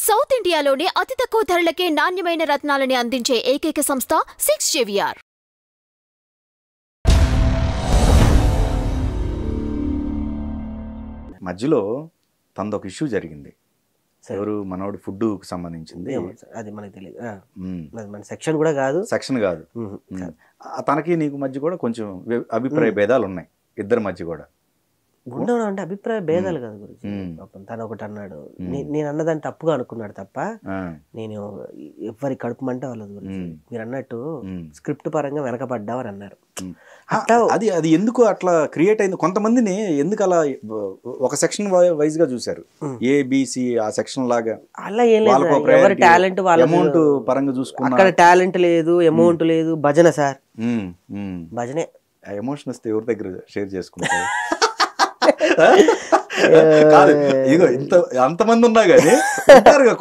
South ఇండియాలోనే అతి తక్కువ ధరలకే నాణ్యమైన రత్నాలని అందించే ఏకైక సంస్థ 6 JVR. మధ్యలో తనదొక ఇష్యూ జరిగింది. ఎవరు మనోడు ఫుడ్కి సంబంధించింది. అది మనకు తెలియదు. మన సెక్షన్ కూడా కాదు. సెక్షన్ కాదు. తనకి నీకు మధ్య కూడా కొంచెం అభిప్రాయ భేదాలు ఉన్నాయి ఇద్దరి మధ్య కూడా. ఉండవు అంటే అభిప్రాయ భేదాలు కాదు గురించి. తను ఒకటి అన్నాడు, నేను అన్నదాన్ని తప్పుగా అనుకున్నాడు తప్ప నేను ఎవరి కడుపుమంటే వాళ్ళది గురించి. మీరు అన్నట్టు స్క్రిప్ట్ పరంగా వెనకబడ్డావని అన్నారు. అది అది ఎందుకు అట్లా క్రియేట్ అయింది? కొంతమందిని ఎందుకు అలా ఒక సెక్షన్ వైజ్ గా చూసారు, ఏబిసి ఆ సెక్షన్ లాగా. అలా ఏం లేదు, ఎవరి టాలెంట్ వాళ్ళ అమౌంట్ పరంగా చూసుకున్నా. అక్కడ టాలెంట్ లేదు, అమౌంట్ లేదు, భజన సార్, భజనే. ఎమోషన్ వస్తే ఎవరి దగ్గర షేర్ చేసుకుంటారు? కాదు, ఇగో ఇంత అంతమంది ఉన్నా కానీ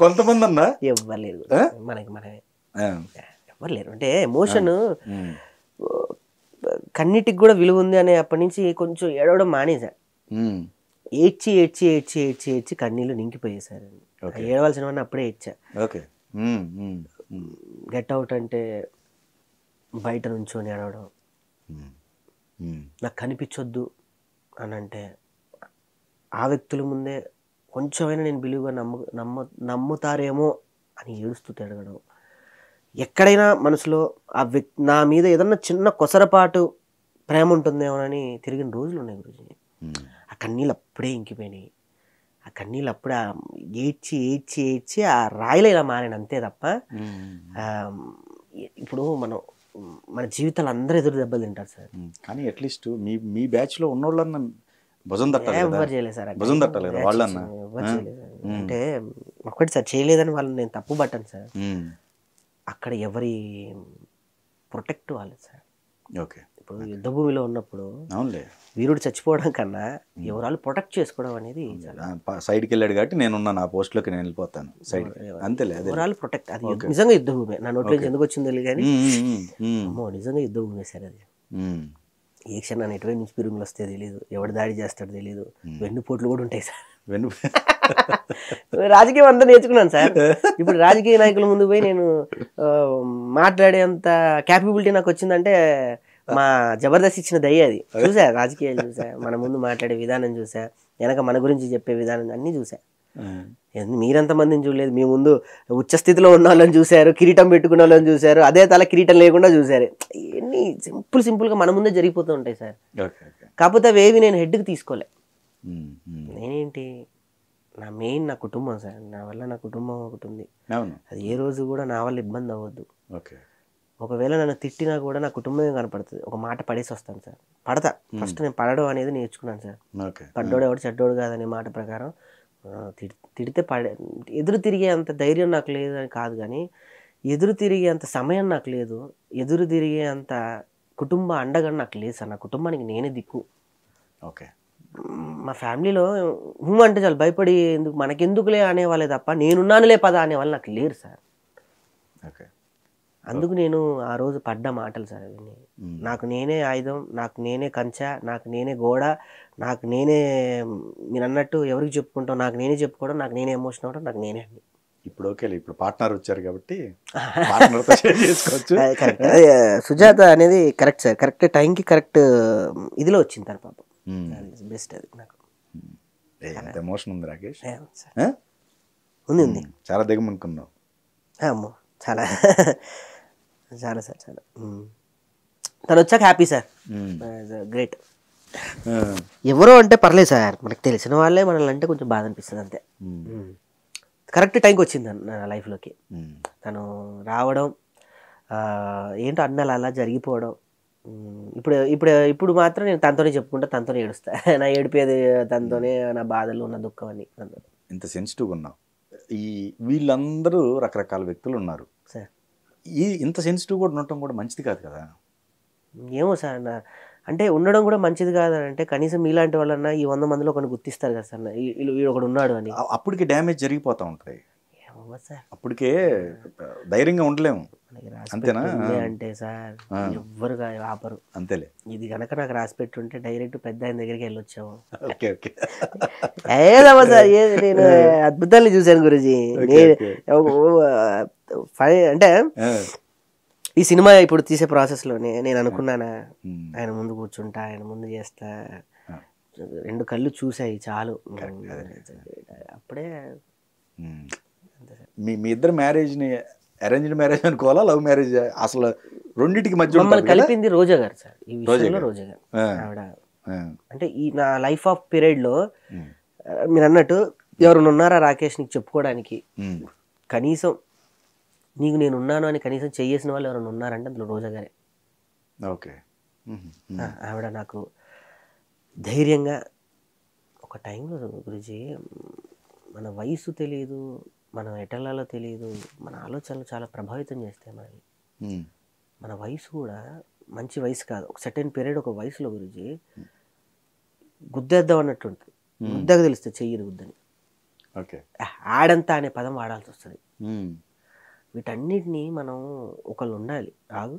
కొంతమంది అన్నా ఎవరు లేరు మనకి, మనమే ఎవరు లేరు. అంటే ఎమోషన్ కన్నిటికి కూడా విలువ ఉంది అనే అప్పటి నుంచి కొంచెం ఏడవడం మానేసా. ఏడ్చి ఏడ్చి ఏడ్చి ఏడ్చి ఏడ్చి కన్నీళ్ళు నింకిపోయేసారు. ఏడవలసినవన్నీ అప్పుడే ఇచ్చా. గెట్ అవుట్ అంటే బయట నుంచొని ఏడవడం, నాకు కనిపించొద్దు అని అంటే ఆ వ్యక్తుల ముందే కొంచెమైనా నేను బిలీవ్గా నమ్ముతారేమో అని ఏడుస్తూ తిరగడం. ఎక్కడైనా మనసులో ఆ నా మీద ఏదన్నా చిన్న కొసరపాటు ప్రేమ ఉంటుందేమోనని తిరిగిన రోజులు ఉన్నాయి గురించి. ఆ కన్నీళ్ళు అప్పుడే ఇంకిపోయినాయి. ఆ కన్నీళ్ళు అప్పుడే ఏడ్చి ఏడ్చి ఏడ్చి ఆ రాయిలో ఇలా మారాను అంతే తప్ప. ఇప్పుడు మన జీవితాలు అందరూ ఎదురు దెబ్బలు తింటారు సార్. కానీ అట్లీస్ట్ మీ బ్యాచ్ లో ఉన్నోళ్ళన్నా భుజం తట్టాలి. ఎవరు చేయలేదు సార్, భుజం తట్టలేదు వాళ్ళన్నా. ఎవరు చేయలేదు అంటే ఒకటి సార్ చేయలేదని వాళ్ళని నేను తప్పు పట్టాను సార్. అక్కడ ఎవరి ప్రొటెక్ట్ వాళ్ళు సార్. ఓకే, ఇప్పుడు యుద్ధ భూమిలో ఉన్నప్పుడు వీరుడు చచ్చిపోవడం కన్నా ఎవరాలు ప్రొటెక్ట్ చేసుకోవడం అనేది. సైడ్కి వెళ్ళాడు కాబట్టి నేనున్నా, నా పోస్ట్లోకి నేను వెళ్ళిపోతాను సైడ్, అంతేలే. ఎవరాలు ప్రొటెక్ట్, అది నిజంగా యుద్ధ భూమి. నా నోట్లో ఎందుకు వచ్చిందో తెలియదు కానీ అమ్మో నిజంగా యుద్ధ భూమి సార్ అది. ఏ క్షణాన్ని ఎటువంటి నుంచి పిరుగులు వస్తే తెలియదు, ఎవడు దాడి చేస్తాడో తెలియదు, వెన్నుపోట్లు కూడా ఉంటాయి సార్. రాజకీయం అంతా నేర్చుకున్నాను సార్. ఇప్పుడు రాజకీయ నాయకుల ముందు పోయి నేను మాట్లాడేంత క్యాపబిలిటీ నాకు వచ్చిందంటే మా జబర్దస్త్ ఇచ్చిన దయ్య అది. చూసా, రాజకీయాలు చూసా, మన ముందు మాట్లాడే విధానం చూసా, వెనక మన గురించి చెప్పే విధానం అన్నీ చూసా. మీరంతమందిని చూడలేదు, మీ ముందు ఉచ్చస్థితిలో ఉన్న వాళ్ళని చూశారు, కిరీటం పెట్టుకున్న వాళ్ళని చూశారు, అదే తల కిరీటం లేకుండా చూశారు. ఇవన్నీ సింపుల్గా మన ముందే జరిగిపోతూ ఉంటాయి సార్. కాకపోతే అవేవి నేను హెడ్కి తీసుకోలే. నేనేంటి, నా కుటుంబం సార్. నా వల్ల నా కుటుంబం ఒకటి ఉంది, అది ఏ రోజు కూడా నా వల్ల ఇబ్బంది అవ్వద్దు. ఒకవేళ నన్ను తిట్టినా కూడా నా కుటుంబమే కనపడుతుంది. ఒక మాట పడేసి వస్తాను సార్, పడతా. ఫస్ట్ నేను పడడం అనేది నేర్చుకున్నాను సార్. పడ్డోడు ఎవడు చెడ్డోడు కాదనే మాట ప్రకారం తిడితే ఎదురు తిరిగే అంత ధైర్యం నాకు లేదు అని కాదు, కానీ ఎదురు తిరిగే అంత సమయం నాకు లేదు, ఎదురు తిరిగే అంత కుటుంబ అండగా నాకు లేదు సార్. నా కుటుంబానికి నేనే దిక్కు. ఓకే, మా ఫ్యామిలీలో అంటే చాలా భయపడి మనకెందుకులే అనేవాళ్ళే తప్ప నేనున్నానులే పద అనేవాళ్ళు నాకు లేరు సార్. ఓకే, అందుకు నేను ఆ రోజు పడ్డ మాటలు సార్ అవన్నీ. నాకు నేనే ఆయుధం, నాకు నేనే కంచె, నాకు నేనే గోడ, నాకు నేనే, మీరు అన్నట్టు ఎవరికి చెప్పుకుంటాం, నాకు నేనే చెప్పుకోవడం, నాకు నేనే ఎమోషన్ అవ్వడం, నాకు నేనే అన్ని. ఇప్పుడు ఓకే, ఇప్పుడు పార్ట్నర్ వచ్చారు కాబట్టి సుజాత అనేది కరెక్ట్ సార్, కరెక్ట్ టైంకి కరెక్ట్ ఇదిలో వచ్చింది తన పాపం. బెస్ట్ అది నాకు. ఎంత ఎమోషన్ ఉంది రాకేష్? ఉంది, చాలా దిగమనుకున్నావు. అమ్మో చాలా చాలా సార్, చాలా. తను వచ్చాక హ్యాపీ సార్, గ్రేట్. ఎవరో అంటే పర్లేదు సార్, మనకు తెలిసిన వాళ్ళే మనల్ని అంటే కొంచెం బాధ అనిపిస్తుంది అంతే. కరెక్ట్ టైంకి వచ్చింది నా లైఫ్లోకి తను రావడం, ఏంటో అన్నాలు అలా జరిగిపోవడం. ఇప్పుడు మాత్రం నేను తనతోనే చెప్పుకుంటా, తనతోనే ఏడుస్తా. నా ఏడిపేది తనతోనే, నా బాధలు, నా దుఃఖం అని. ఇంత సెన్సిటివ్గా ఉన్నావు. వీళ్ళందరూ రకరకాల వ్యక్తులు ఉన్నారు సార్. ఇంత సెన్సిటివ్ కూడా ఉండటం కూడా మంచిది కాదు కదా? ఏమో సార్, అంటే ఉండడం కూడా మంచిది కాదని అంటే కనీసం మీలాంటి వాళ్ళన్నా ఈ 100 మందిలో ఒకరిని గుర్తిస్తారు కదా సార్, వీడు ఒకడు ఉన్నాడు అని. అప్పటికి డ్యామేజ్ జరిగిపోతూ ఉంటాయి. అవ్వదు సార్. అప్పటికే ధైర్యంగా ఉండలేము. మనకి అంతేనా? రాసిపెట్టి అంటే సార్ ఎవ్వరుగా ఆపరు. అంతేలే. ఇది కనుక నాకు రాసిపెట్టి ఉంటే డైరెక్ట్ పెద్ద ఆయన దగ్గరికి వెళ్ళొచ్చాము. Okay okay. ఏదమ్మా సార్, ఏది నేను అద్భుతాన్ని చూశాను గురుజీ. అంటే ఈ సినిమా ఇప్పుడు తీసే ప్రాసెస్లోనే నేను అనుకున్నానా, ఆయన ముందు కూర్చుంటా, ఆయన ముందు చేస్తా, 2 కళ్ళు చూసాయి చాలు. అప్పుడే మీ ఇద్దరు మ్యారేజ్ని అరేంజ్డ్ మ్యారేజ్ అనుకోవాలా, లవ్ మ్యారేజ్? అసలు రెండింటికి మధ్య మమ్మల్ని కలిపింది రోజా గారు సార్. ఈ విషయంలో రోజా గారు ఆవిడ అంటే ఈ నా లైఫ్ ఆఫ్ పీరియడ్లో మీరు అన్నట్టు ఎవరైనా ఉన్నారా రాకేష్ నీకు చెప్పుకోవడానికి, కనీసం నీకు నేను ఉన్నాను అని కనీసం చేసిన వాళ్ళు ఎవరైనా ఉన్నారంటే అందులో రోజా గారే. ఓకే. ఆవిడ నాకు ధైర్యంగా ఒక టైంలో గురుజీ మన వయసు తెలియదు, మనం ఎటెల్లాలో తెలియదు, మన ఆలోచనలు చాలా ప్రభావితం చేస్తాయి మనల్ని. మన వయసు కూడా మంచి వయసు కాదు. ఒక సర్టెన్ పీరియడ్ ఒక వయసులో గురించి గుద్దేద్దాం అన్నట్టు ఉంటుంది. గుద్దగా తెలుస్తుంది చెయ్యని గుద్దని. ఓకే. ఆడంతా అనే పదం వాడాల్సి వస్తుంది. వీటన్నిటినీ మనం ఒకళ్ళు ఉండాలి ఆగు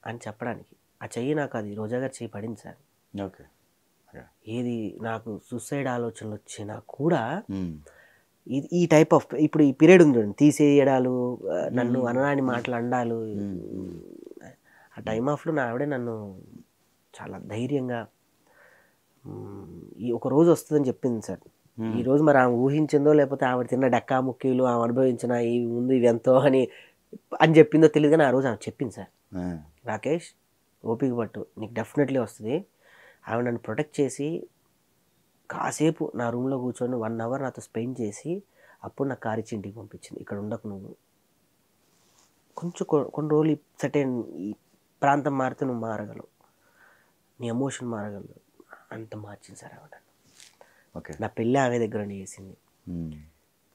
అని చెప్పడానికి. ఆ చెయ్యి నాకు అది రోజా గారు చెయ్యి పడింది సార్. ఓకే. ఏది నాకు సూసైడ్ ఆలోచనలు వచ్చినా కూడా ఈ టైప్ ఆఫ్ ఇప్పుడు ఈ పీరియడ్ ఉంది చూడండి, తీసేయడాలు, నన్ను అనరాని మాటలు అండాలు, ఆ టైమ్ ఆఫ్లో నా ఆవిడే నన్ను చాలా ధైర్యంగా ఈ ఒక రోజు వస్తుందని చెప్పింది సార్. ఈ రోజు మరి ఆమె ఊహించిందో లేకపోతే ఆవిడ తిన్న డక్కా ముక్కీలు ఆమె అనుభవించిన ఇవి ముందు ఇవి ఎంతో అని చెప్పిందో తెలియదు, కానీ ఆ రోజు ఆమె చెప్పింది సార్, రాకేష్ ఓపిక పట్టు, నీకు డెఫినెట్లీ వస్తుంది. ఆమె నన్ను ప్రొటెక్ట్ చేసి కాసేపు నా రూమ్లో కూర్చొని 1 అవర్ నాతో స్పెండ్ చేసి అప్పుడు నా కారు ఇచ్చి ఇంటికి పంపించింది. ఇక్కడ ఉండకు నువ్వు, కొంచెం కొన్ని రోజులు సర్టెన్ ఈ ప్రాంతం మారితే నువ్వు మారగలవు, నీ ఎమోషన్ మారగలవు, అంత మార్చింది సార్ ఆవిడ. ఓకే. నా పెళ్ళి ఆమె దగ్గర చేసింది,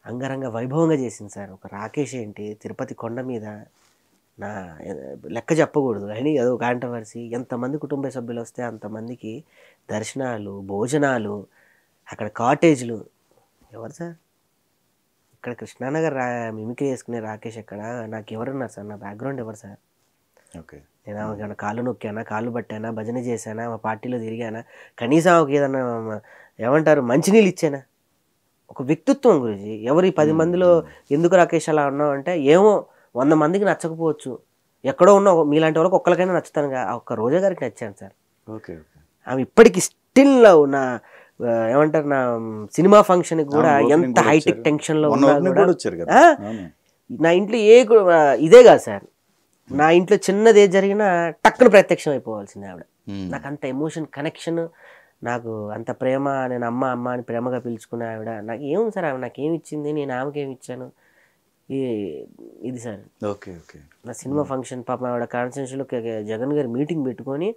అంగరంగ వైభవంగా చేసింది సార్. ఒక రాకేష్ ఏంటి తిరుపతి కొండ మీద, నా లెక్క చెప్పకూడదు కానీ అదో కాంట్రవర్సీ, ఎంతమంది కుటుంబ సభ్యులు వస్తే అంతమందికి దర్శనాలు, భోజనాలు, అక్కడ కాటేజ్లు. ఎవరు సార్ ఇక్కడ కృష్ణానగర్ మిమిక్రీ చేసుకునే రాకేష్ ఎక్కడ, నాకు ఎవరున్నారు సార్, నా బ్యాక్గ్రౌండ్ ఎవరు సార్? ఓకే. నేను ఆమె కాళ్ళు నొక్కానా, కాళ్ళు పట్టానా, భజన చేశానా, మా పార్టీలో తిరిగానా, కనీసం ఆమెకి ఏదన్నా ఏమంటారు మంచినీళ్ళు ఇచ్చానా? ఒక వ్యక్తిత్వం గురించి. ఎవరు ఈ 10 మందిలో ఎందుకు రాకేష్ అలా ఉన్నావు అంటే, ఏమో 100 మందికి నచ్చకపోవచ్చు, ఎక్కడో ఉన్న మీలాంటి వాళ్ళకి ఒక్కరికైనా నచ్చుతానుగా, ఆ ఒక్క రోజా గారికి నచ్చాను సార్. ఓకే. ఆమె ఇప్పటికి స్టిల్ నా ఏమంటారు నా సినిమా ఫంక్షన్కి కూడా ఎంత హైటెక్ టెన్షన్లో ఉన్నా కూడా నా ఇంట్లో ఇదే కాదు సార్, నా ఇంట్లో చిన్నది ఏది జరిగినా టక్కున ప్రత్యక్షం అయిపోవాల్సింది ఆవిడ. నాకు అంత ఎమోషన్ కనెక్షన్, నాకు అంత ప్రేమ, నేను అమ్మ అమ్మ అని ప్రేమగా పిలుచుకునే ఆవిడ. నాకు ఏముంది సార్, ఆవిడ నాకేమి ఇచ్చింది, నేను ఆమెకి ఏమి ఇచ్చాను, ఇది సార్. ఓకే. ఓకే. నా సినిమా ఫంక్షన్ పాపం ఆవిడ కాన్స్టిట్యూన్సీలో జగన్ గారు మీటింగ్ పెట్టుకొని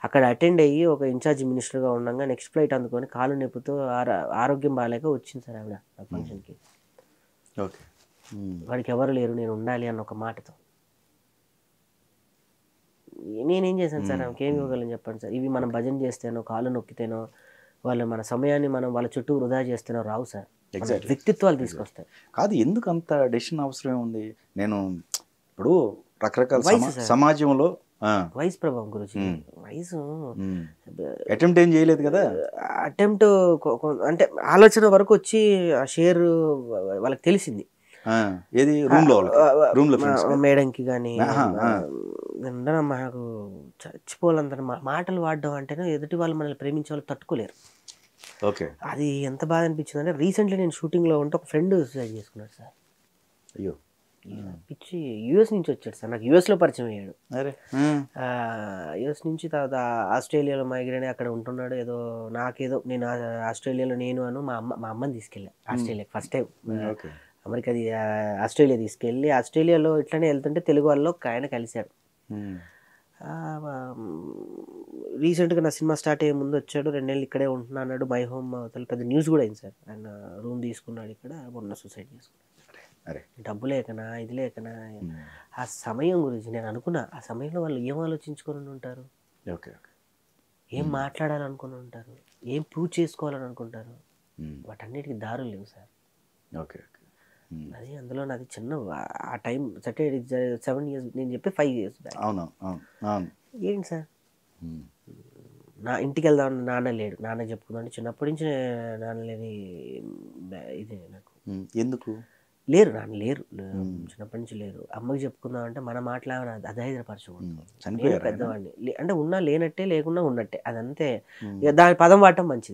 అక్కడ అటెండ్ అయ్యి ఒక ఇన్ఛార్జ్ మినిస్టర్గా ఉండగా నెక్స్ట్ ఫ్లైట్ అందుకొని కాలు నొప్పుతో ఆరోగ్యం బాగాలేక వచ్చింది సార్ ఆవిడ ఆ ఫంక్షన్కి. ఓకే. వాడికి ఎవరు లేరు, నేను ఉండాలి అన్న ఒక మాటతో. నేనేం చేశాను సార్, ఆమెకి ఏమి ఇవ్వగలను చెప్పండి సార్? ఇవి మనం భజన చేస్తేనో, కాలు నొక్కితేనో, వాళ్ళు మన సమయాన్ని మనం వాళ్ళ చుట్టూ వృధా చేస్తేనో రావు సార్. వ్యక్తిత్వాలు తీసుకొస్తాయి. కాదు, ఎందుకు అంత డెసిషన్ అవసరం ఉంది? నేను ఇప్పుడు రకరకాల సమాజంలో వయసు ప్రభావం గురించి, వయసు అటెంప్ట్ ఏం చేయలేదు కదా, అటెంప్ట్ అంటే ఆలోచన వరకు వచ్చి ఆ షేర్ వాళ్ళకి తెలిసింది. ఏది రూమ్ లో మేడంకి కానీ మాకు చచ్చిపోవాలంత మాటలు వాడడం అంటేనే ఎదుటి వాళ్ళు మనల్ని ప్రేమించే వాళ్ళు తట్టుకోలేరు. ఓకే. అది ఎంత బాధ అనిపించింది అంటే, రీసెంట్లీ నేను షూటింగ్లో ఉంటే ఒక ఫ్రెండ్ సూసైడ్ చేసుకున్నాడు సార్. అయ్యో. పిచ్చి యుఎస్ నుంచి వచ్చాడు సార్, నాకు యుఎస్లో పరిచయం అయ్యాడు. యుఎస్ నుంచి తర్వాత ఆస్ట్రేలియాలో మైగ్రేన్ అక్కడ ఉంటున్నాడు. ఏదో నాకేదో నేను ఆస్ట్రేలియాలో మా అమ్మని తీసుకెళ్ళా ఆస్ట్రేలియాకి ఫస్ట్ టైం. అమెరికా ఆస్ట్రేలియా తీసుకెళ్ళి ఆస్ట్రేలియాలో ఇట్లనే వెళ్తుంటే తెలుగు వాళ్ళు ఆయన కలిశాడు. రీసెంట్గా నా సినిమా స్టార్ట్ అయ్యే ముందు వచ్చాడు, 2 నెలలు ఇక్కడే ఉంటున్నా అన్నాడు. మై హోమ్ పెద్ద న్యూస్ కూడా అయింది సార్. ఆయన రూమ్ తీసుకున్నాడు ఇక్కడ, మొన్న సూసైడ్ చేసుకున్నాడు. డబ్బు లేకనా, ఇది లేకనా. ఆ సమయం గురించి నేను అనుకున్నా, ఆ సమయంలో వాళ్ళు ఏం ఆలోచించుకొని ఉంటారు, ఏం మాట్లాడాలనుకుని ఉంటారు, ఏం ప్రూవ్ చేసుకోవాలని అనుకుంటారు. వాటన్నిటికీ దారులు లేవు సార్. ఓకే. అది అందులో నాది చిన్న ఆ టైం 7 years, నేను చెప్పి 5 years బ్యాక్. అవును అవును అవును. ఏంటి సార్ నా ఇంటికి వెళ్దాం, నాన్న లేడు. నాన్న చెప్పుకుందాం చిన్నప్పటి నుంచి నాన్న లేని ఇదే నాకు. ఎందుకు లేరు, నాన్న లేరు, చిన్నప్పటి నుంచి లేరు. అమ్మకి చెప్పుకుందాం అంటే మన మాటలు అధైర్యపరచకూడదు. నేను పెద్దవాడిని అంటే ఉన్నా లేనట్టే, లేకున్నా ఉన్నట్టే, అదంతే. దాని పదం వాడటం మంచిది.